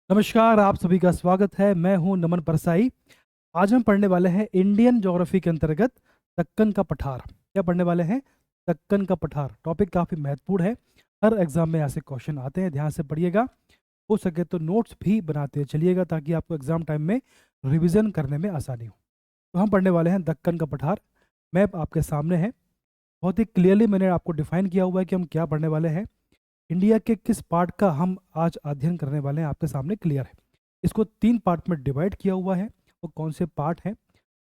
नमस्कार, आप सभी का स्वागत है। मैं हूं नमन परसाई। आज हम पढ़ने वाले हैं इंडियन ज्योग्राफी के अंतर्गत दक्कन का पठार। क्या पढ़ने वाले हैं? दक्कन का पठार। टॉपिक काफ़ी महत्वपूर्ण है। हर एग्जाम में ऐसे क्वेश्चन आते हैं, ध्यान से पढ़िएगा। हो सके तो नोट्स भी बनाते चलिएगा ताकि आपको एग्जाम टाइम में रिविजन करने में आसानी हो। तो हम पढ़ने वाले हैं दक्कन का पठार। मैप आपके सामने है। बहुत ही क्लियरली मैंने आपको डिफाइन किया हुआ है कि हम क्या पढ़ने वाले हैं। इंडिया के किस पार्ट का हम आज अध्ययन करने वाले हैं आपके सामने क्लियर है। इसको 3 पार्ट में डिवाइड किया हुआ है। वो कौन से पार्ट हैं,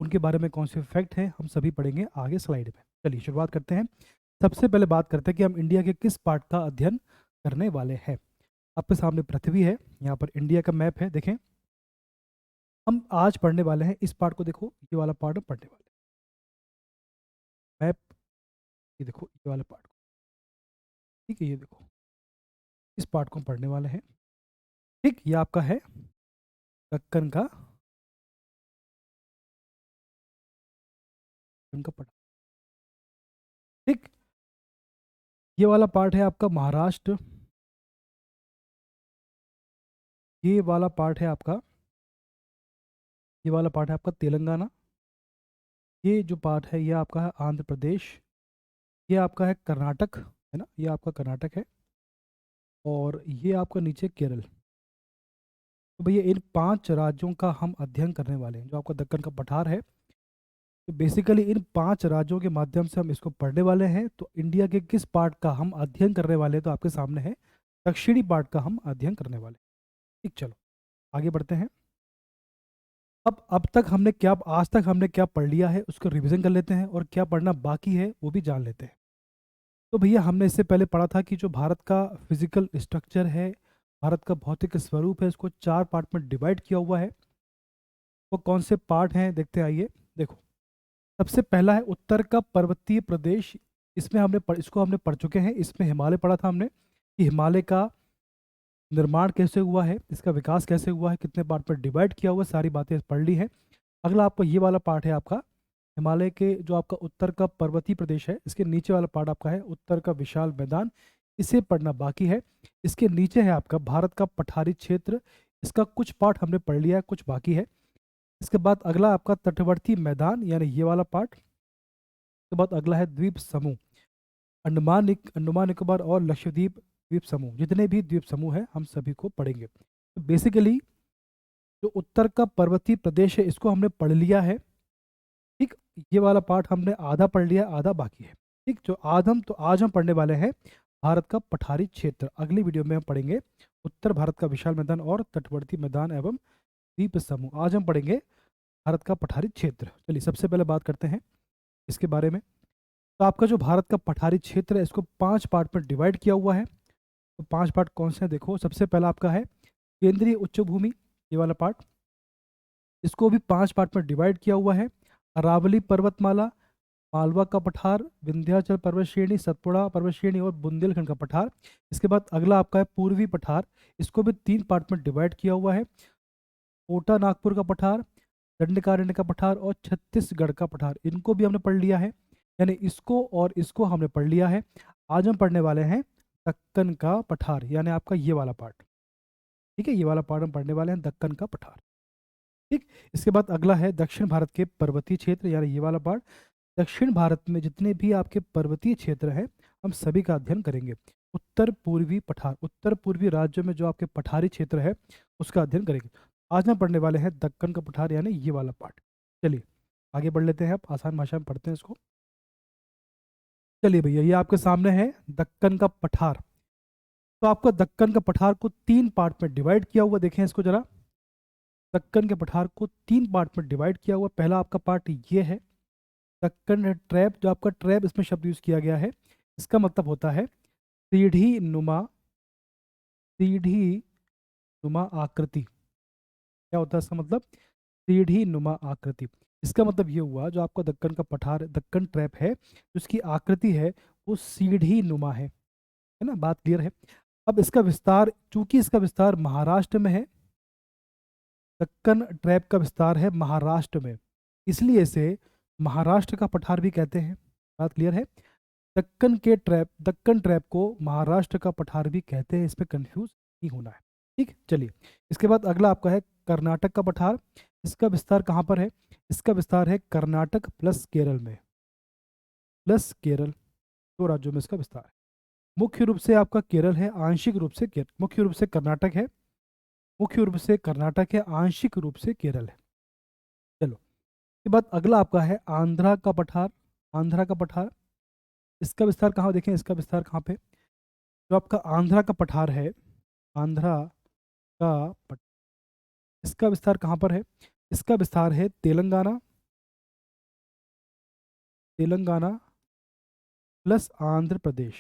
उनके बारे में कौन से फैक्ट हैं, हम सभी पढ़ेंगे आगे स्लाइड में। चलिए शुरुआत करते हैं। सबसे पहले बात करते हैं कि हम इंडिया के किस पार्ट का अध्ययन करने वाले हैं। आपके सामने पृथ्वी है, यहाँ पर इंडिया का मैप है। देखें, हम आज पढ़ने वाले हैं इस पार्ट को। देखो, ये वाला पार्ट हम पढ़ने वाले हैं। मैप, ये देखो ये वाला पार्ट। ठीक है, ये देखो इस पार्ट को हम पढ़ने वाले हैं। ठीक, ये आपका है दक्कन का पठार। ठीक, ये वाला पार्ट है आपका महाराष्ट्र। ये वाला पार्ट है आपका, ये वाला पार्ट है आपका तेलंगाना। ये जो पार्ट है ये आपका है आंध्र प्रदेश। ये आपका है कर्नाटक, है ना, ये आपका कर्नाटक है। और ये आपका नीचे केरल। तो भैया इन 5 राज्यों का हम अध्ययन करने वाले हैं। जो आपका दक्कन का पठार है, तो बेसिकली इन 5 राज्यों के माध्यम से हम इसको पढ़ने वाले हैं। तो इंडिया के किस पार्ट का हम अध्ययन करने वाले हैं, तो आपके सामने है दक्षिणी पार्ट का हम अध्ययन करने वाले हैं। ठीक, चलो आगे बढ़ते हैं। अब तक हमने क्या, आज तक हमने क्या पढ़ लिया है उसको रिवीजन कर लेते हैं, और क्या पढ़ना बाकी है वो भी जान लेते हैं। तो भैया हमने इससे पहले पढ़ा था कि जो भारत का फिजिकल स्ट्रक्चर है, भारत का भौतिक स्वरूप है, इसको 4 पार्ट में डिवाइड किया हुआ है। वो कौन से पार्ट हैं देखते हैं, आइए। देखो, सबसे पहला है उत्तर का पर्वतीय प्रदेश। इसमें इसको हमने पढ़ चुके हैं। इसमें हिमालय पढ़ा था हमने कि हिमालय का निर्माण कैसे हुआ है, इसका विकास कैसे हुआ है, कितने पार्ट में डिवाइड किया हुआ है, सारी बातें पढ़ ली है। अगला आपका ये वाला पार्ट है आपका हिमालय के जो आपका उत्तर का पर्वतीय प्रदेश है, इसके नीचे वाला पार्ट आपका है उत्तर का विशाल मैदान। इसे पढ़ना बाकी है। इसके नीचे है आपका भारत का पठारी क्षेत्र। इसका कुछ पार्ट हमने पढ़ लिया है, कुछ बाकी है। इसके बाद अगला आपका तटवर्ती मैदान, यानी ये वाला पार्ट। इसके बाद अगला है द्वीप समूह, अंडमान निकोबार और लक्षद्वीप द्वीप समूह। जितने भी द्वीप समूह है हम सभी को पढ़ेंगे। तो बेसिकली जो उत्तर का पर्वतीय प्रदेश है इसको हमने पढ़ लिया है। ठीक, ये वाला पार्ट हमने आधा पढ़ लिया, आधा बाकी है। ठीक, जो आज हम पढ़ने वाले हैं भारत का पठारी क्षेत्र। अगली वीडियो में हम पढ़ेंगे उत्तर भारत का विशाल मैदान और तटवर्ती मैदान एवं द्वीप समूह। आज हम पढ़ेंगे भारत का पठारी क्षेत्र। चलिए सबसे पहले बात करते हैं इसके बारे में। तो आपका जो भारत का पठारी क्षेत्र है इसको 5 पार्ट में डिवाइड किया हुआ है। तो 5 पार्ट कौन से हैं देखो। सबसे पहला आपका है केंद्रीय उच्च भूमि, ये वाला पार्ट। इसको भी 5 पार्ट में डिवाइड किया हुआ है। अरावली पर्वतमाला, मालवा का पठार, विंध्याचल पर्वत श्रेणी, सतपुड़ा पर्वत श्रेणी और बुंदेलखंड का पठार। इसके बाद अगला आपका है पूर्वी पठार। इसको भी 3 पार्ट में डिवाइड किया हुआ है। कोटा नागपुर का पठार, दंडकारण्य का पठार और छत्तीसगढ़ का पठार। इनको भी हमने पढ़ लिया है, यानी इसको और इसको हमने पढ़ लिया है। आज हम पढ़ने वाले हैं दक्कन का पठार, यानी आपका ये वाला पार्ट। ठीक है, ये वाला पार्ट हम पढ़ने वाले हैं दक्कन का पठार। ठीक, इसके बाद अगला है दक्षिण भारत के पर्वतीय क्षेत्र, यानी ये वाला पार्ट। दक्षिण भारत में जितने भी आपके पर्वतीय क्षेत्र हैं हम सभी का अध्ययन करेंगे। उत्तर पूर्वी पठार, उत्तर पूर्वी राज्यों में जो आपके पठारी क्षेत्र है उसका अध्ययन करेंगे। आज हम पढ़ने वाले हैं दक्कन का पठार, यानी ये वाला पार्ट। चलिए आगे बढ़ लेते हैं, आप आसान भाषा में पढ़ते हैं इसको। चलिए भैया, ये आपके सामने है दक्कन का पठार। तो आपका दक्कन का पठार को 3 पार्ट में डिवाइड किया हुआ, देखें इसको जरा। दक्कन के पठार को 3 पार्ट में डिवाइड किया हुआ। पहला आपका पार्ट ये है दक्कन ट्रैप। जो आपका ट्रैप, इसमें शब्द यूज किया गया है, इसका मतलब होता है सीढ़ी नुमा, सीढ़ी नुमा आकृति। क्या होता है इसका मतलब? सीढ़ी नुमा आकृति। इसका मतलब ये हुआ जो आपका दक्कन का पठार, दक्कन ट्रैप है, उसकी आकृति है वो सीढ़ी नुमा है ना, बात क्लियर है। अब इसका विस्तार, चूंकि इसका विस्तार महाराष्ट्र में है, दक्कन ट्रैप का विस्तार है महाराष्ट्र में, इसलिए इसे महाराष्ट्र का पठार भी कहते हैं। बात क्लियर है। दक्कन ट्रैप को महाराष्ट्र का पठार भी कहते हैं, इसमें कंफ्यूज नहीं होना है। ठीक, चलिए। इसके बाद अगला आपका है कर्नाटक का पठार। इसका विस्तार कहाँ पर है? इसका विस्तार है कर्नाटक प्लस केरल में, प्लस केरल, दो राज्यों में इसका विस्तार है। मुख्य रूप से आपका केरल है, आंशिक रूप से मुख्य रूप से कर्नाटक है, मुख्य रूप से कर्नाटक है, आंशिक रूप से केरल है। चलो, इसके बाद अगला आपका है आंध्रा का पठार। आंध्रा का पठार, इसका विस्तार कहाँ देखें, इसका विस्तार कहाँ पे? जो आपका आंध्रा का पठार है, आंध्रा का इसका विस्तार कहाँ पर है? इसका विस्तार है तेलंगाना, तेलंगाना प्लस आंध्र प्रदेश,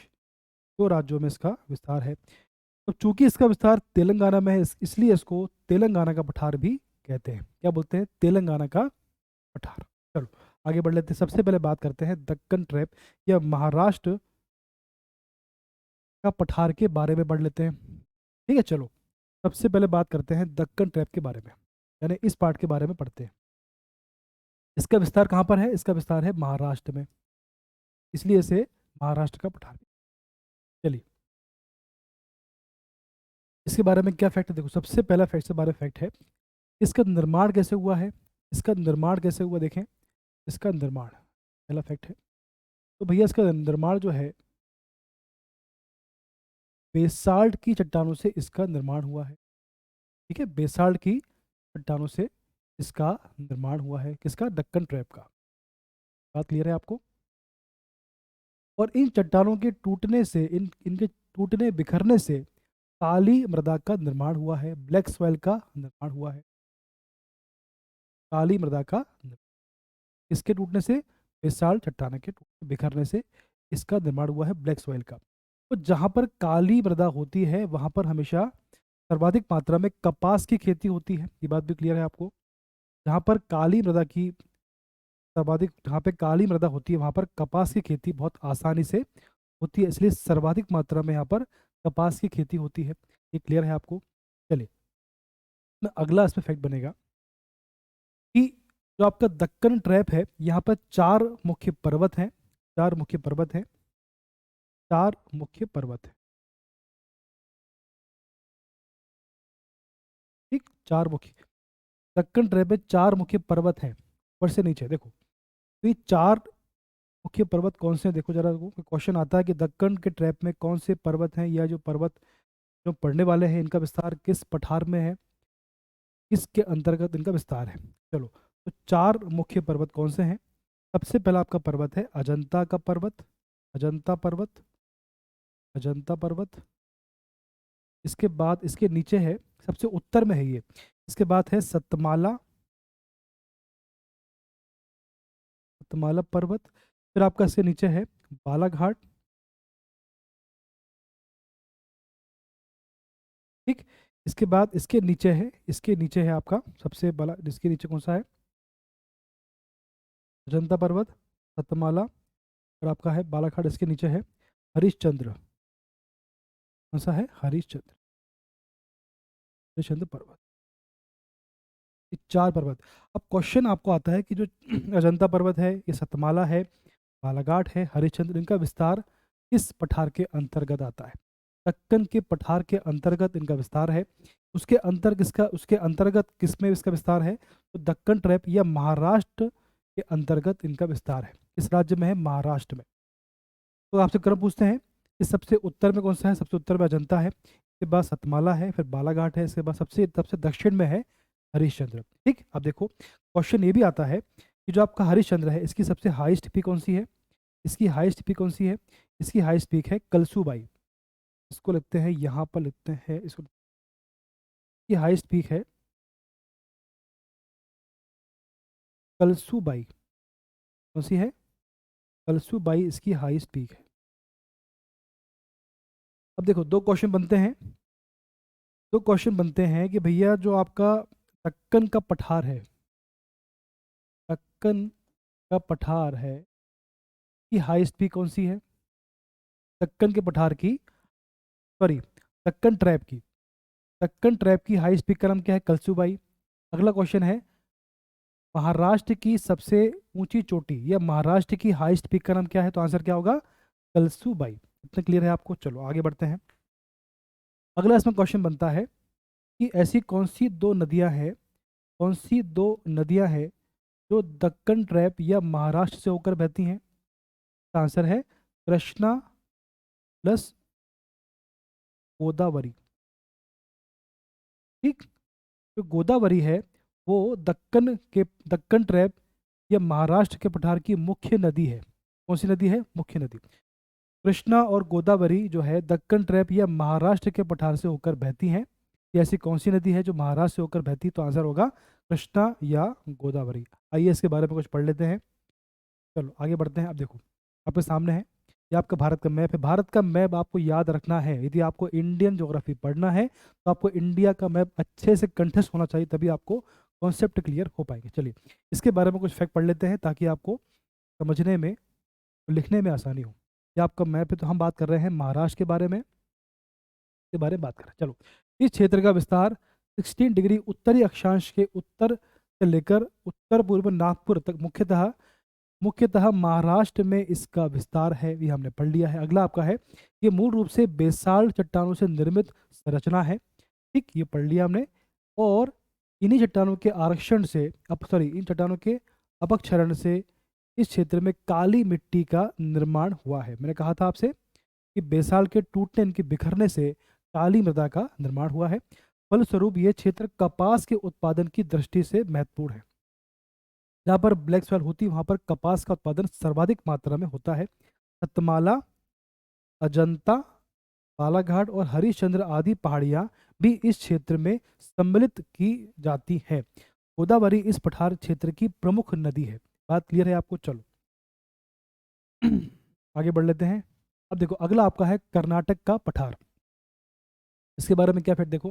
दो राज्यों में इसका विस्तार है। तो चूंकि इसका विस्तार तेलंगाना में है, इसलिए इसको तेलंगाना का पठार भी कहते हैं। क्या बोलते हैं? तेलंगाना का पठार। चलो आगे बढ़ लेते हैं। सबसे पहले बात करते हैं दक्कन ट्रैप या महाराष्ट्र का पठार के बारे में, बढ़ लेते हैं। ठीक है, चलो सबसे पहले बात करते हैं दक्कन ट्रैप के बारे में, यानी इस पार्ट के बारे में पढ़ते हैं। इसका विस्तार कहाँ पर है? इसका विस्तार है महाराष्ट्र में, इसलिए इसे महाराष्ट्र का पठार। चलिए, इसके बारे में क्या फैक्ट है? देखो, सबसे पहला फैक्ट से बारे फैक्ट है, इसका निर्माण कैसे हुआ है। इसका निर्माण कैसे हुआ देखें, इसका निर्माण पहला फैक्ट है। तो भैया इसका निर्माण जो है, बेसाल्ट की चट्टानों से इसका निर्माण हुआ है। ठीक है, बेसाल्ट की चट्टानों से इसका निर्माण हुआ है। किसका? दक्कन ट्रैप का। बात क्लियर है आपको? और इन चट्टानों के टूटने से, इनके टूटने बिखरने से काली मृदा का निर्माण हुआ है, ब्लैक सॉइल का निर्माण हुआ है। काली मृदा का इसके टूटने से, बेसाल्ट चट्टानों के बिखरने से इसका निर्माण हुआ है, ब्लैक सॉइल का। तो जहाँ पर काली मृदा होती है वहाँ पर हमेशा सर्वाधिक मात्रा में कपास की खेती होती है। ये बात भी क्लियर है आपको? जहाँ पर काली मृदा की सर्वाधिक, जहाँ पे काली मृदा होती है वहाँ पर कपास की खेती बहुत आसानी से होती है, इसलिए सर्वाधिक मात्रा में यहाँ पर कपास की खेती होती है। ये क्लियर है आपको? चलिए, अगला इसमें फैक्ट बनेगा कि जो आपका दक्कन ट्रैप है, यहाँ पर चार मुख्य पर्वत हैं, चार मुख्य पर्वत हैं, चार मुख्य पर्वत है। ठीक, चार मुख्य, दक्कन ट्रैप में चार मुख्य पर्वत हैं, ऊपर से नीचे देखो। तो ये चार मुख्य पर्वत कौन से हैं? देखो जरा, क्वेश्चन आता है कि दक्कन के ट्रैप में कौन से पर्वत हैं, या जो पर्वत जो पढ़ने वाले हैं इनका विस्तार किस पठार में है, किसके अंतर्गत इनका विस्तार है। चलो, तो चार मुख्य पर्वत कौन से हैं? सबसे पहला आपका पर्वत है अजंता का पर्वत, अजंता पर्वत, अजंता पर्वत। इसके बाद इसके नीचे है, सबसे उत्तर में है ये, इसके बाद है सतमाला, सतमाला पर्वत। फिर आपका इसके नीचे है बालाघाट। ठीक, इसके बाद इसके नीचे है, इसके नीचे है आपका सबसे बड़ा, इसके नीचे कौन सा है? अजंता पर्वत, सतमाला, और आपका है बालाघाट। इसके नीचे है हरिश्चंद्र। कौन सा है? हरिश्चंद्र, हरिश्चंद्र पर्वत। ये चार पर्वत। अब क्वेश्चन आपको आता है कि जो अजंता पर्वत है, ये सतमाला है, बालाघाट है, हरिश्चंद्र, इनका विस्तार किस पठार के अंतर्गत आता है? दक्कन के पठार के अंतर्गत इनका विस्तार है। उसके अंतर्गत इसका, उसके अंतर्गत किस में इसका विस्तार है? तो दक्कन ट्रैप या महाराष्ट्र के अंतर्गत इनका विस्तार है। किस राज्य में है? महाराष्ट्र में। तो आपसे क्रम पूछते हैं कि सबसे उत्तर में कौन सा है? सबसे उत्तर में अजंता है, इसके बाद सतमाला है, फिर बालाघाट है, इसके बाद सबसे सबसे दक्षिण में है हरिश्चंद्र। ठीक, अब देखो क्वेश्चन ये भी आता है कि जो आपका हरिश्चंद्र है, इसकी सबसे हाईएस्ट पीक कौन सी है? इसकी हाईएस्ट पीक कौन सी है? इसकी हाईएस्ट पीक है कलसूबाई। इसको लिखते हैं, यहाँ पर लिखते हैं इसको, की हाईएस्ट पीक है कलसूबाई। कौन सी है? कलसूबाई इसकी हाईएस्ट पीक है। अब देखो दो क्वेश्चन बनते हैं, दो क्वेश्चन बनते हैं कि भैया जो आपका दक्कन का पठार है, दक्कन का पठार है की हाईएस्ट पीक कौन सी है? दक्कन के पठार की, सॉरी, दक्कन ट्रैप की, दक्कन ट्रैप की हाईएस्ट पीक का नाम क्या है? कलसूबाई। अगला क्वेश्चन है महाराष्ट्र की सबसे ऊंची चोटी या महाराष्ट्र की हाईएस्ट पीक का नाम क्या है? तो आंसर क्या होगा? कलसूबाई। इतना क्लियर है आपको? चलो आगे बढ़ते हैं। अगला इसमें क्वेश्चन बनता है कि ऐसी कौन सी दो नदियां हैं, कौन सी दो नदियां हैं जो दक्कन ट्रैप या महाराष्ट्र से होकर बहती हैं? इसका आंसर है कृष्णा प्लस गोदावरी। ठीक। जो गोदावरी है वो दक्कन ट्रैप या महाराष्ट्र के पठार की मुख्य नदी है। कौन सी नदी है? मुख्य नदी। कृष्णा और गोदावरी जो है दक्कन ट्रैप या महाराष्ट्र के पठार से होकर बहती हैं। ये ऐसी कौन सी नदी है जो महाराष्ट्र से होकर बहती? तो आंसर होगा कृष्णा या गोदावरी। आइए इसके बारे में कुछ पढ़ लेते हैं। चलो आगे बढ़ते हैं। अब देखो आपके सामने है, ये आपका भारत का मैप है। भारत का मैप आपको याद रखना है। यदि आपको इंडियन ज्योग्राफी पढ़ना है तो आपको इंडिया का मैप अच्छे से कंठस्थ होना चाहिए, तभी आपको कॉन्सेप्ट क्लियर हो पाएंगे। चलिए इसके बारे में कुछ फैक्ट पढ़ लेते हैं ताकि आपको समझने में, लिखने में आसानी हो। ये आपका मैप है, तो हम बात कर रहे हैं महाराष्ट्र के बारे में बात कर रहे हैं। चलो, इस क्षेत्र का विस्तार 16 डिग्री उत्तरी अक्षांश के उत्तर से लेकर उत्तर पूर्व नागपुर तक मुख्यतः महाराष्ट्र में इसका विस्तार है। ये हमने पढ़ लिया है। अगला आपका है, ये मूल रूप से बेसाल्ट चट्टानों से निर्मित संरचना है। ठीक, ये पढ़ लिया हमने। और इन्हीं चट्टानों के आरक्षण से इन चट्टानों के अपक्षरण से इस क्षेत्र में काली मिट्टी का निर्माण हुआ है। मैंने कहा था आपसे कि बेसाल के टूटने, इनके बिखरने से काली मृदा का निर्माण हुआ है। फलस्वरूप ये क्षेत्र कपास के उत्पादन की दृष्टि से महत्वपूर्ण है। जहाँ पर ब्लैक सॉइल होती है वहाँ पर कपास का उत्पादन सर्वाधिक मात्रा में होता है। सतमाला, अजंता, बालाघाट और हरिश्चंद्र आदि पहाड़ियाँ भी इस क्षेत्र में सम्मिलित की जाती हैं। गोदावरी इस पठार क्षेत्र की प्रमुख नदी है। बात क्लियर है आपको? चलो आगे बढ़ लेते हैं। अब देखो अगला आपका है कर्नाटक का पठार। इसके बारे में क्या फैक्ट देखो।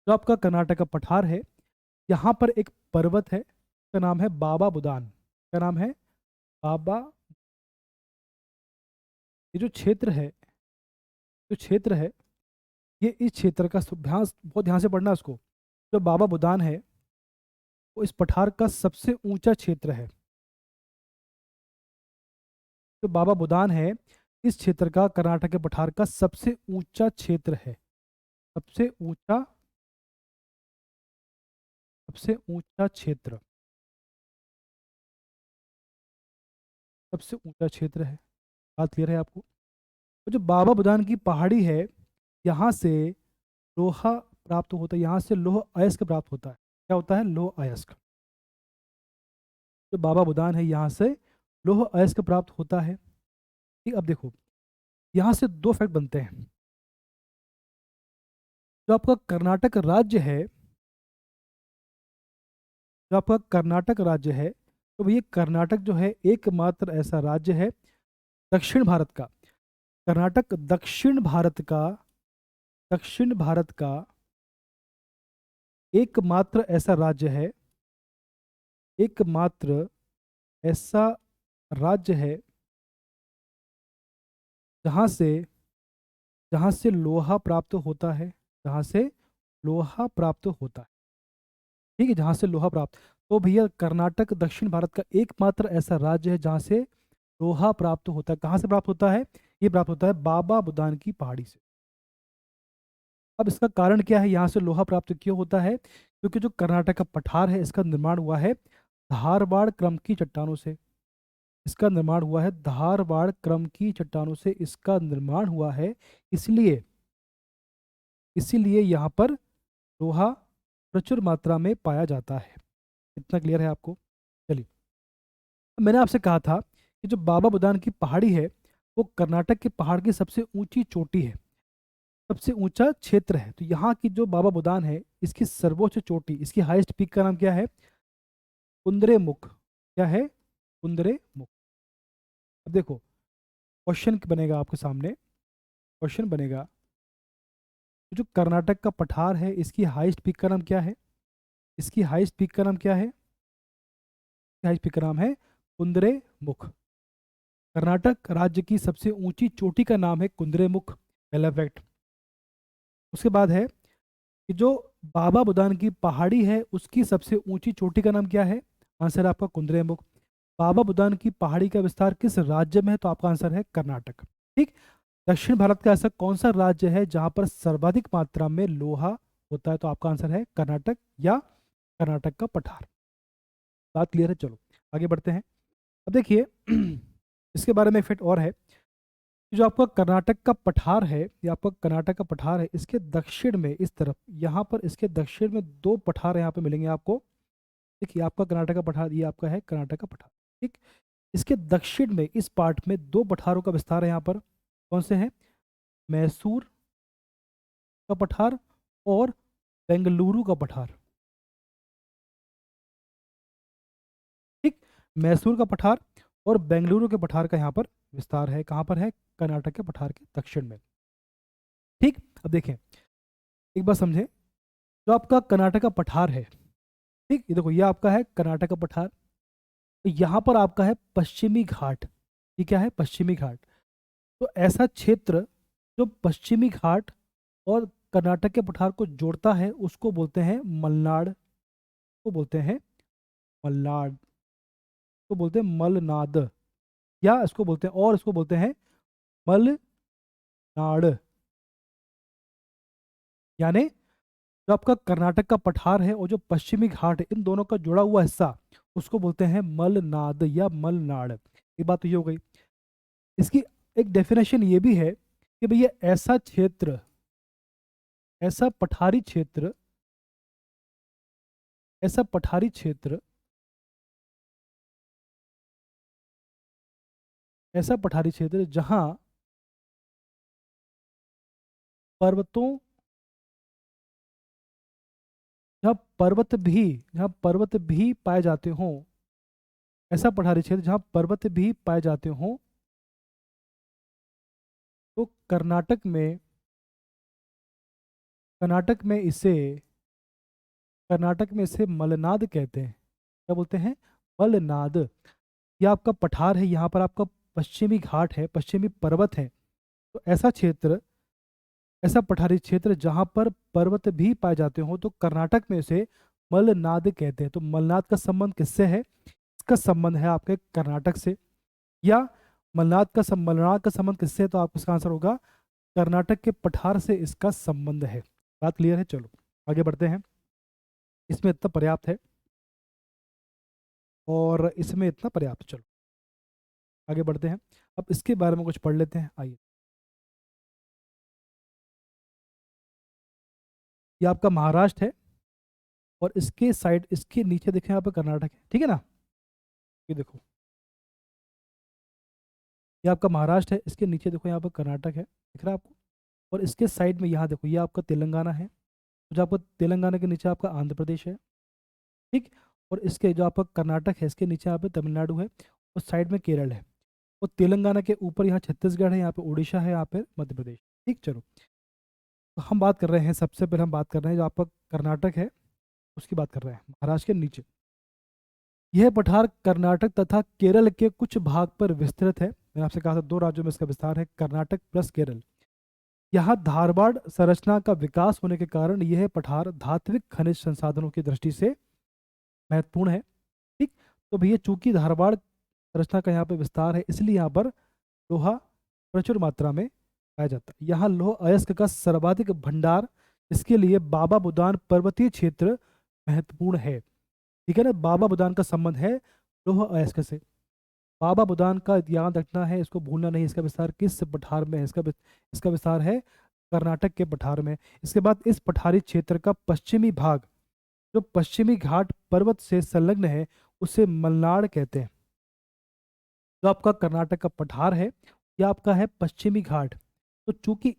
जो आपका कर्नाटक का पठार है, यहाँ पर एक पर्वत है, उसका नाम है बाबा बुदान। क्या नाम है? बाबा। ये जो क्षेत्र है ये इस क्षेत्र का बहुत ध्यान से पढ़ना है उसको। जो बाबा बुदान है वो इस पठार का सबसे ऊंचा क्षेत्र है। जो बाबा बुदान है इस क्षेत्र का, कर्नाटक के पठार का सबसे ऊंचा क्षेत्र है। सबसे ऊंचा क्षेत्र, सबसे ऊंचा क्षेत्र है। बात क्लियर है आपको? तो जो बाबा बुदान की पहाड़ी है, यहाँ से लोहा प्राप्त होता है, यहाँ से लोह अयस्क प्राप्त होता है। क्या होता है? लोह अयस्क। जो बाबा बुदान है यहाँ से लोह अयस्क प्राप्त होता है। ठीक, अब देखो यहाँ से दो फैक्ट बनते हैं। जो आपका कर्नाटक राज्य है, तो भैया कर्नाटक जो है एकमात्र ऐसा राज्य है दक्षिण भारत का, कर्नाटक दक्षिण भारत का एकमात्र ऐसा राज्य है, एकमात्र ऐसा राज्य है जहाँ से लोहा प्राप्त होता है, जहाँ से लोहा प्राप्त होता है। ठीक है, जहाँ से लोहा प्राप्त। तो भैया कर्नाटक दक्षिण भारत का एकमात्र ऐसा राज्य है जहाँ से लोहा प्राप्त होता है। कहाँ से प्राप्त होता है? ये प्राप्त होता है बाबा बुदान की पहाड़ी से। अब इसका कारण क्या है, यहाँ से लोहा प्राप्त क्यों होता है? क्योंकि जो कर्नाटक का पठार है इसका निर्माण हुआ है धारवाड़ क्रम की चट्टानों से। इसका निर्माण हुआ है धारवाड़ क्रम की चट्टानों से, इसका निर्माण हुआ है। इसलिए इसीलिए यहाँ पर लोहा प्रचुर मात्रा में पाया जाता है। इतना क्लियर है आपको? चलिए, मैंने आपसे कहा था कि जो बाबा बुदान की पहाड़ी है वो कर्नाटक के पहाड़ की सबसे ऊंची चोटी है, सबसे ऊंचा क्षेत्र है। तो यहाँ की जो बाबा बुदान है इसकी सर्वोच्च चोटी, इसकी हाईएस्ट पीक का नाम क्या है? कुंद्रेमुख। क्या है? कुंद्रेमुख। अब देखो क्वेश्चन बनेगा आपके सामने, क्वेश्चन बनेगा जो कर्नाटक का पठार है इसकी हाईएस्ट पीक का नाम क्या है? इसकी हाईएस्ट पीक का नाम क्या है? हाईएस्ट पीक का नाम है कुंद्रेमुख। कर्नाटक राज्य की सबसे ऊंची चोटी का नाम है कुंद्रेमुख। पहला फैक्ट। उसके बाद है कि जो बाबा बुदान की पहाड़ी है उसकी सबसे ऊंची चोटी का नाम क्या है? आंसर है आपका कुंद्रेमुख। बाबा बुदान की पहाड़ी का विस्तार किस राज्य में है? तो आपका आंसर है कर्नाटक। ठीक। दक्षिण भारत का ऐसा कौन सा राज्य है जहां पर सर्वाधिक मात्रा में लोहा होता है, तो आपका आंसर है कर्नाटक या कर्नाटक का पठार। बात क्लियर है? चलो आगे बढ़ते हैं। अब देखिए इसके बारे में एक फैक्ट और है कि जो आपका कर्नाटक का पठार है, या आपका कर्नाटक का पठार है, इसके दक्षिण में इस तरफ यहाँ पर इसके दक्षिण में दो पठार यहाँ पे मिलेंगे आपको। देखिए आपका कर्नाटक का पठार, ये आपका है कर्नाटक का पठार, ठीक। इसके दक्षिण में इस पार्ट में दो पठारों का विस्तार है यहाँ पर। कौन से हैं? मैसूर का पठार और बेंगलुरु का पठार, ठीक। मैसूर का पठार और बेंगलुरु के पठार का यहाँ पर विस्तार है। कहाँ पर है? कर्नाटक के पठार के दक्षिण में, ठीक। अब देखें, एक बार समझें, जो आपका कर्नाटक का पठार है, ठीक, ये देखो ये आपका है कर्नाटक का पठार, तो यहाँ पर आपका है पश्चिमी घाट। ये क्या है? पश्चिमी घाट। तो ऐसा क्षेत्र जो पश्चिमी घाट और कर्नाटक के पठार को जोड़ता है उसको बोलते हैं मलनाड, को बोलते हैं मलनाड, को बोलते हैं मलनाद, या इसको बोलते हैं, और इसको बोलते हैं मलनाड। यानी जो आपका कर्नाटक का पठार है और जो पश्चिमी घाट है, इन दोनों का जुड़ा हुआ हिस्सा उसको बोलते हैं मलनाद या मलनाड। ये बात तो ये हो गई। इसकी एक डेफिनेशन ये भी है कि भैया ऐसा क्षेत्र, ऐसा पठारी क्षेत्र, ऐसा पठारी क्षेत्र, ऐसा पठारी क्षेत्र जहां पर्वतों, जहाँ जहाँ पर्वत भी पाए जाते हों, ऐसा पठारी क्षेत्र जहाँ पर्वत भी पाए जाते हों, तो कर्नाटक में इसे कर्नाटक में इसे मलनाद कहते हैं। क्या बोलते हैं? मलनाद। ये आपका पठार है, यहाँ पर आपका पश्चिमी घाट है, पश्चिमी पर्वत है। तो ऐसा क्षेत्र, ऐसा पठारी क्षेत्र जहाँ पर पर्वत भी पाए जाते हो, तो कर्नाटक में इसे मलनाद कहते हैं। तो मलनाद का संबंध किससे है? इसका संबंध है आपके कर्नाटक से। या मलनाद का संबंध किससे है? तो आपका इसका आंसर होगा कर्नाटक के पठार से इसका संबंध है। बात क्लियर है? चलो आगे बढ़ते हैं। इसमें इतना पर्याप्त है, और इसमें इतना पर्याप्त। चलो आगे बढ़ते हैं। अब इसके बारे में कुछ पढ़ लेते हैं, आइए। ये आपका महाराष्ट्र है, और इसके साइड, इसके नीचे देखें यहाँ पे कर्नाटक है, ठीक है ना। ये देखो, ये आपका महाराष्ट्र है, इसके नीचे देखो यहाँ पर कर्नाटक है, दिख रहा है आपको। और इसके साइड में यहाँ देखो, ये आपका तेलंगाना है, तो जो आपका तेलंगाना के नीचे आपका आंध्र प्रदेश है, ठीक। और इसके जो आपका कर्नाटक है, इसके नीचे यहाँ पे तमिलनाडु है, और साइड में केरल है। और तेलंगाना के ऊपर यहाँ छत्तीसगढ़ है, यहाँ पे उड़ीसा है, यहाँ पे मध्य प्रदेश, ठीक। चलो, तो हम बात कर रहे हैं, सबसे पहले हम बात कर रहे हैं जो आपका कर्नाटक है उसकी बात कर रहे हैं, महाराष्ट्र के नीचे। यह पठार कर्नाटक तथा केरल के कुछ भाग पर विस्तृत है। मैंने आपसे कहा था 2 राज्यों में इसका विस्तार है, कर्नाटक प्लस केरल। यहाँ धारबाड़ संरचना का विकास होने के कारण यह पठार धात्विक खनिज संसाधनों की दृष्टि से महत्वपूर्ण है, ठीक। तो भैया चूंकि धारबाड़ संरचना का यहाँ पे विस्तार है, इसलिए यहाँ पर लोहा प्रचुर मात्रा में पाया जाता है। यहाँ लौह अयस्क का सर्वाधिक भंडार, इसके लिए बाबा बुदान पर्वतीय क्षेत्र महत्वपूर्ण है, ठीक है ना। बाबा बुदान का संबंध है लौह अयस्क से। बाबा बुदान का याद रखना है, इसको भूलना नहीं। इसका विस्तार किस पठार में है? इसका विस्तार है कर्नाटक के पठार में। इसके बाद इस पठारी क्षेत्र का पश्चिमी भाग जो पश्चिमी घाट पर्वत से संलग्न है उसे मलनाड कहते हैं। जो आपका कर्नाटक का पठार है, यह आपका है पश्चिमी घाट। तो चूंकि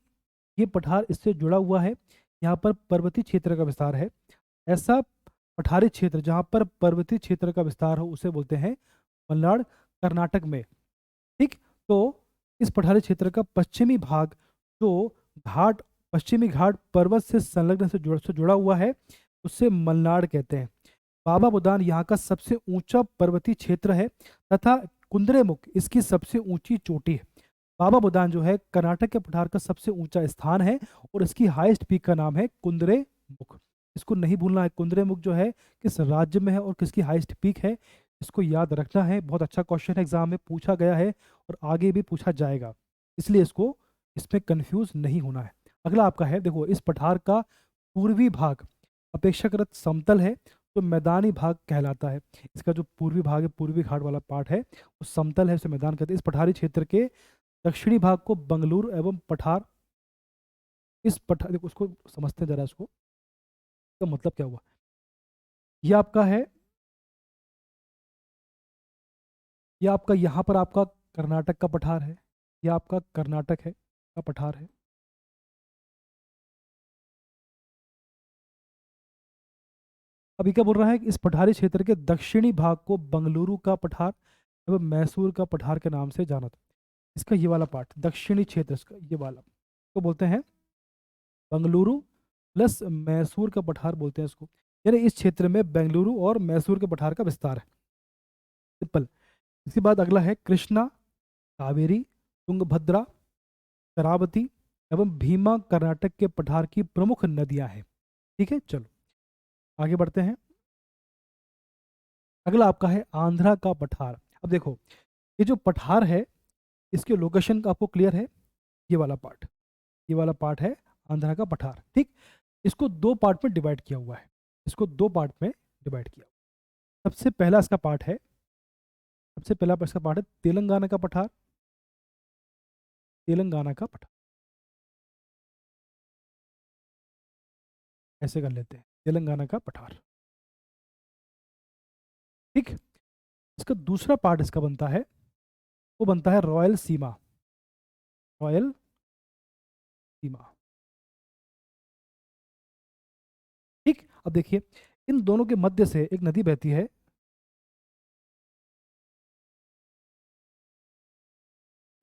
ये पठार इससे जुड़ा हुआ है, यहाँ पर पर्वतीय क्षेत्र का विस्तार है। ऐसा पठारी क्षेत्र जहाँ पर पर्वतीय क्षेत्र का विस्तार हो उसे बोलते हैं मलनाड, कर्नाटक में, ठीक। तो इस पठारी क्षेत्र का पश्चिमी भाग जो घाट, पश्चिमी घाट पर्वत से संलग्न से जुड़ा हुआ है उसे मलनाड कहते हैं। बाबा बुदान यहाँ का सबसे ऊंचा पर्वतीय क्षेत्र है तथा कुंद्रेमुख इसकी सबसे ऊंची चोटी है। बाबा बुदान जो है कर्नाटक के पठार का सबसे ऊंचा स्थान है, और इसकी हाईएस्ट पीक का नाम है कुंद्रेमुख। इसको नहीं भूलना है, कुंद्रेमुख जो है किस राज्य में है और किसकी हाईएस्ट पीक है, इसको याद रखना है। बहुत अच्छा क्वेश्चन है, एग्जाम में पूछा गया है और आगे भी पूछा जाएगा, इसलिए इसको इसमें कंफ्यूज नहीं होना है। अगला आपका है, देखो इस पठार का पूर्वी भाग अपेक्षाकृत समतल है तो मैदानी भाग कहलाता है। इसका जो पूर्वी भाग है, पूर्वी घाट वाला पार्ट है, वो समतल है, उसे मैदान कहते हैं। इस पठारी क्षेत्र के दक्षिणी भाग को बंगलुरु एवं पठार, इस पठार देखो उसको समझते हैं जरा, इसको इसका मतलब क्या हुआ। ये आपका है, ये आपका यहाँ पर आपका कर्नाटक का पठार है, ये आपका कर्नाटक है का पठार है। अभी क्या बोल रहा है कि इस पठारी क्षेत्र के दक्षिणी भाग को बंगलुरु का पठार एवं मैसूर का पठार के नाम से जाना था। इसका ये वाला पार्ट दक्षिणी क्षेत्र, इसका ये वाला तो बोलते हैं बंगलुरु प्लस मैसूर का पठार बोलते हैं इसको। यानी इस क्षेत्र में बेंगलुरु और मैसूर के पठार का विस्तार है। सिंपल। इसके बाद अगला है कृष्णा, कावेरी, तुंगभद्रा, शरावती एवं भीमा कर्नाटक के पठार की प्रमुख नदियां हैं। ठीक है, चलो आगे बढ़ते हैं। अगला आपका है आंध्रा का पठार। अब देखो, ये जो पठार है इसके लोकेशन आपको क्लियर है, ये वाला पार्ट, ये वाला पार्ट है आंध्रा का पठार। ठीक, इसको दो पार्ट में डिवाइड किया हुआ है, इसको दो पार्ट में डिवाइड किया। सबसे पहला इसका पार्ट है, सबसे पहला इसका पार्ट है तेलंगाना का पठार, तेलंगाना का पठार, ऐसे कर लेते हैं, तेलंगाना का पठार। ठीक, इसका दूसरा पार्ट इसका बनता है, वो बनता है रॉयल सीमा, रॉयल सीमा। ठीक, अब देखिए इन दोनों के मध्य से एक नदी बहती है,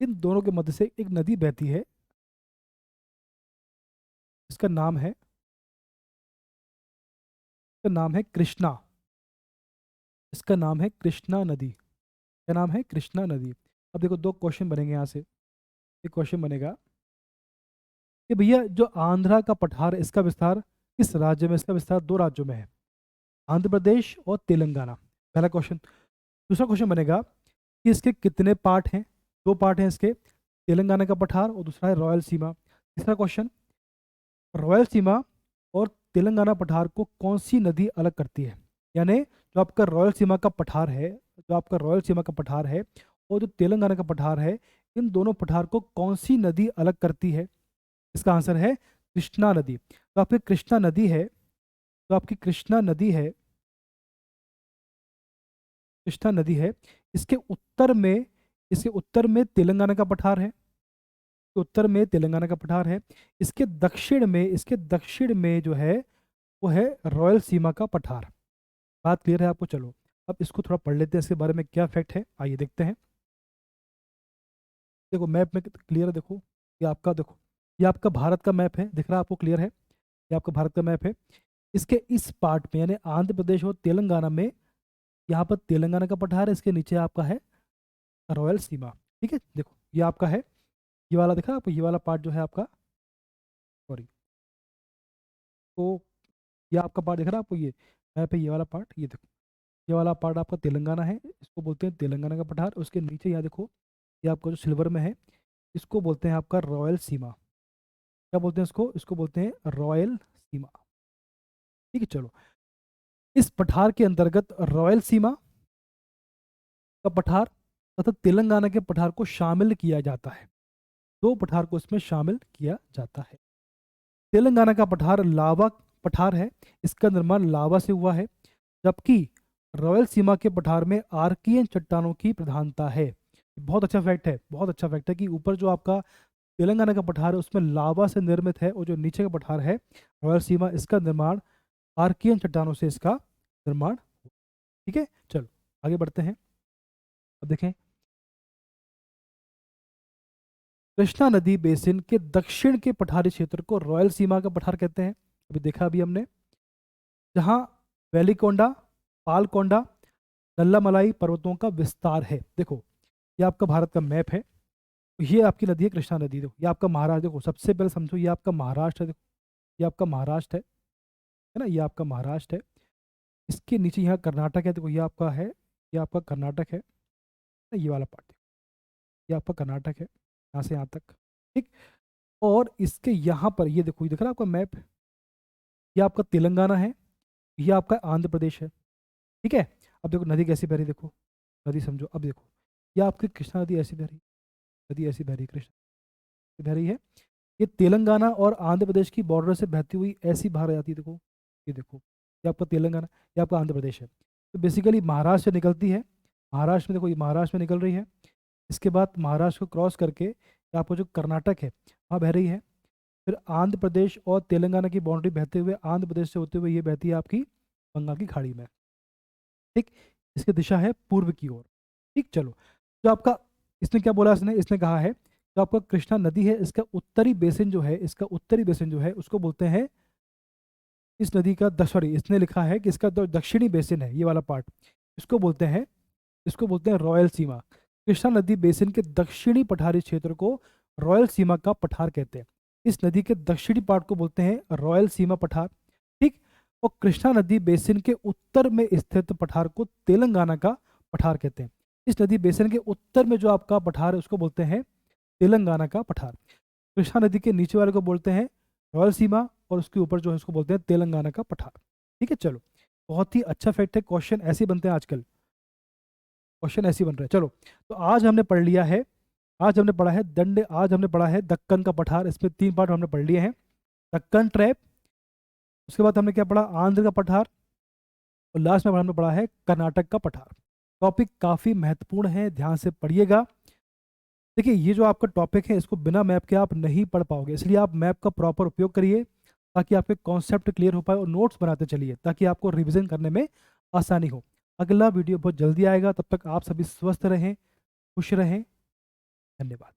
इन दोनों के मध्य से एक नदी बहती है, इसका नाम है, इसका नाम है कृष्णा, इसका नाम है कृष्णा नदी। क्या नाम है? कृष्णा नदी। अब देखो दो क्वेश्चन बनेंगे यहाँ से। एक क्वेश्चन बनेगा कि भैया जो आंध्रा का पठार है, इसका विस्तार किस राज्य में, इसका विस्तार दो राज्यों में है, आंध्र प्रदेश और तेलंगाना, पहला क्वेश्चन। दूसरा क्वेश्चन बनेगा कि इसके कितने पार्ट हैं, दो पार्ट हैं इसके, तेलंगाना का पठार और दूसरा है रॉयल सीमा। तीसरा क्वेश्चन, रॉयल सीमा और तेलंगाना पठार को कौन सी नदी अलग करती है। यानी जो आपका रॉयल सीमा का पठार है, जो आपका रॉयल सीमा का पठार है और जो तेलंगाना का पठार है, इन दोनों पठार को कौन सी नदी अलग करती है। इसका आंसर है कृष्णा नदी। तो आपकी कृष्णा नदी है, तो आपकी कृष्णा नदी है, कृष्णा नदी है, इसके उत्तर में, इसके उत्तर में तेलंगाना का पठार है, उत्तर में तेलंगाना का पठार है। इसके दक्षिण में, इसके दक्षिण में जो है वो है रॉयल सीमा का पठार। बात क्लियर है आपको? चलो अब इसको थोड़ा पढ़ लेते हैं, इसके बारे में क्या फैक्ट है, आइए देखते हैं। देखो मैप में क्लियर है, देखो ये आपका, देखो ये आपका भारत का मैप है, दिख रहा है आपको? क्लियर है, ये आपका भारत का मैप है। इसके इस पार्ट में यानी आंध्र प्रदेश और तेलंगाना में, यहाँ पर तेलंगाना का पठार है, इसके नीचे आपका है रॉयल सीमा। ठीक है, देखो ये आपका है, ये वाला दिख रहा है आपको, ये वाला पार्ट जो है आपका, सॉरी, तो ये आपका पार्ट दिख रहा है आपको, ये मैप है, ये वाला पार्ट, ये देखो ये वाला पार्ट आपका तेलंगाना है, इसको बोलते हैं तेलंगाना का पठार। उसके नीचे यहाँ देखो, ये आपका जो सिल्वर में है, इसको बोलते हैं आपका रॉयल सीमा। क्या बोलते हैं इसको? इसको बोलते हैं रॉयल सीमा। ठीक है, चलो इस पठार के अंतर्गत रॉयल सीमा का पठार तथा तेलंगाना के पठार को शामिल किया जाता है, दो पठार को इसमें शामिल किया जाता है। तेलंगाना का पठार लावा पठार है, इसका निर्माण लावा से हुआ है, जबकि रॉयल सीमा के पठार में आर्कियन चट्टानों की प्रधानता है। बहुत अच्छा फैक्ट है, बहुत अच्छा फैक्ट है कि ऊपर जो आपका तेलंगाना का पठार है उसमें लावा से निर्मित है, और जो नीचे का पठार है रॉयल सीमा, इसका निर्माण आर्कियन चट्टानों से इसका निर्माण। ठीक है, चलो आगे बढ़ते हैं। अब देखें, कृष्णा नदी बेसिन के दक्षिण के पठारी क्षेत्र को रॉयल सीमा का पठार कहते हैं, अभी देखा अभी हमने, जहाँ वेलिकोंडा, पालकोंडा, नल्लामलाई पर्वतों का विस्तार है। देखो ये आपका भारत का मैप है, ये आपकी नदी है कृष्णा नदी। देखो ये आपका महाराष्ट्र, देखो सबसे पहले समझो ये आपका महाराष्ट्र है, देखो ये आपका महाराष्ट्र है ना, ये आपका महाराष्ट्र है। इसके नीचे यहाँ कर्नाटक है, देखो ये आपका है, ये आपका कर्नाटक है, ये वाला पार्ट, ये आपका कर्नाटक है, यहाँ से यहाँ तक। ठीक, और इसके यहाँ पर ये देखो, ये दिख रहा है आपका मैप, ये आपका तेलंगाना है, ये आपका आंध्र प्रदेश है। ठीक है, अब देखो नदी कैसी बह रही, देखो नदी समझो। अब देखो ये आपकी कृष्णा नदी ऐसी बह रही, नदी ऐसी बह रही, कृष्णा बह रही है। ये तेलंगाना और आंध्र प्रदेश की बॉर्डर से बहती हुई ऐसी बाहर आ जाती है, देखो ये देखो, ये आपका तेलंगाना, ये आपका आंध्र प्रदेश है। तो बेसिकली महाराष्ट्र से निकलती है, महाराष्ट्र में देखो, ये महाराष्ट्र में निकल रही है। इसके बाद महाराष्ट्र को क्रॉस करके ये आपका जो कर्नाटक है वहाँ बह रही है। फिर आंध्र प्रदेश और तेलंगाना की बाउंड्री बहते हुए आंध्र प्रदेश से होते हुए ये बहती है आपकी बंगाल की खाड़ी में। ठीक, इसकी दिशा है पूर्व की ओर। ठीक, चलो, जो आपका इसने क्या बोला, इसने कहा है जो आपका कृष्णा नदी है, इसका उत्तरी बेसिन जो है, इसका उत्तरी बेसिन जो है उसको बोलते हैं, इस नदी का सॉरी, इसने लिखा है कि इसका जो दक्षिणी बेसिन है, ये वाला पार्ट, इसको बोलते हैं, इसको बोलते हैं रॉयल सीमा। कृष्णा नदी बेसिन के दक्षिणी पठारी क्षेत्र को रॉयल सीमा का पठार कहते हैं। इस नदी के दक्षिणी पार्ट को बोलते हैं रॉयल सीमा पठार। ठीक, और कृष्णा नदी बेसिन के उत्तर में स्थित पठार को तेलंगाना का पठार कहते हैं। इस नदी बेसिन के उत्तर में जो आपका पठार है उसको बोलते हैं तेलंगाना का पठार। कृष्णा नदी के नीचे वाले को बोलते हैं रॉयल सीमा, और उसके ऊपर जो है उसको बोलते हैं तेलंगाना का पठार। ठीक है, चलो, बहुत ही अच्छा फैक्ट है, क्वेश्चन ऐसे ही बनते हैं आजकल, क्वेश्चन ऐसे ही बन रहे हैं। चलो, तो आज हमने पढ़ लिया है, आज हमने पढ़ा है दंड, आज हमने पढ़ा है दक्कन का पठार, इसमें 3 पार्ट हमने पढ़ लिए हैं, दक्कन ट्रैप, उसके बाद हमने क्या पढ़ा, आंध्र का पठार, और लास्ट में हमने पढ़ा है कर्नाटक का पठार। टॉपिक काफ़ी महत्वपूर्ण है, ध्यान से पढ़िएगा। देखिए, ये जो आपका टॉपिक है इसको बिना मैप के आप नहीं पढ़ पाओगे, इसलिए आप मैप का प्रॉपर उपयोग करिए ताकि आपके कॉन्सेप्ट क्लियर हो पाए, और नोट्स बनाते चलिए ताकि आपको रिवीजन करने में आसानी हो। अगला वीडियो बहुत जल्दी आएगा, तब तक आप सभी स्वस्थ रहें, खुश रहें। धन्यवाद।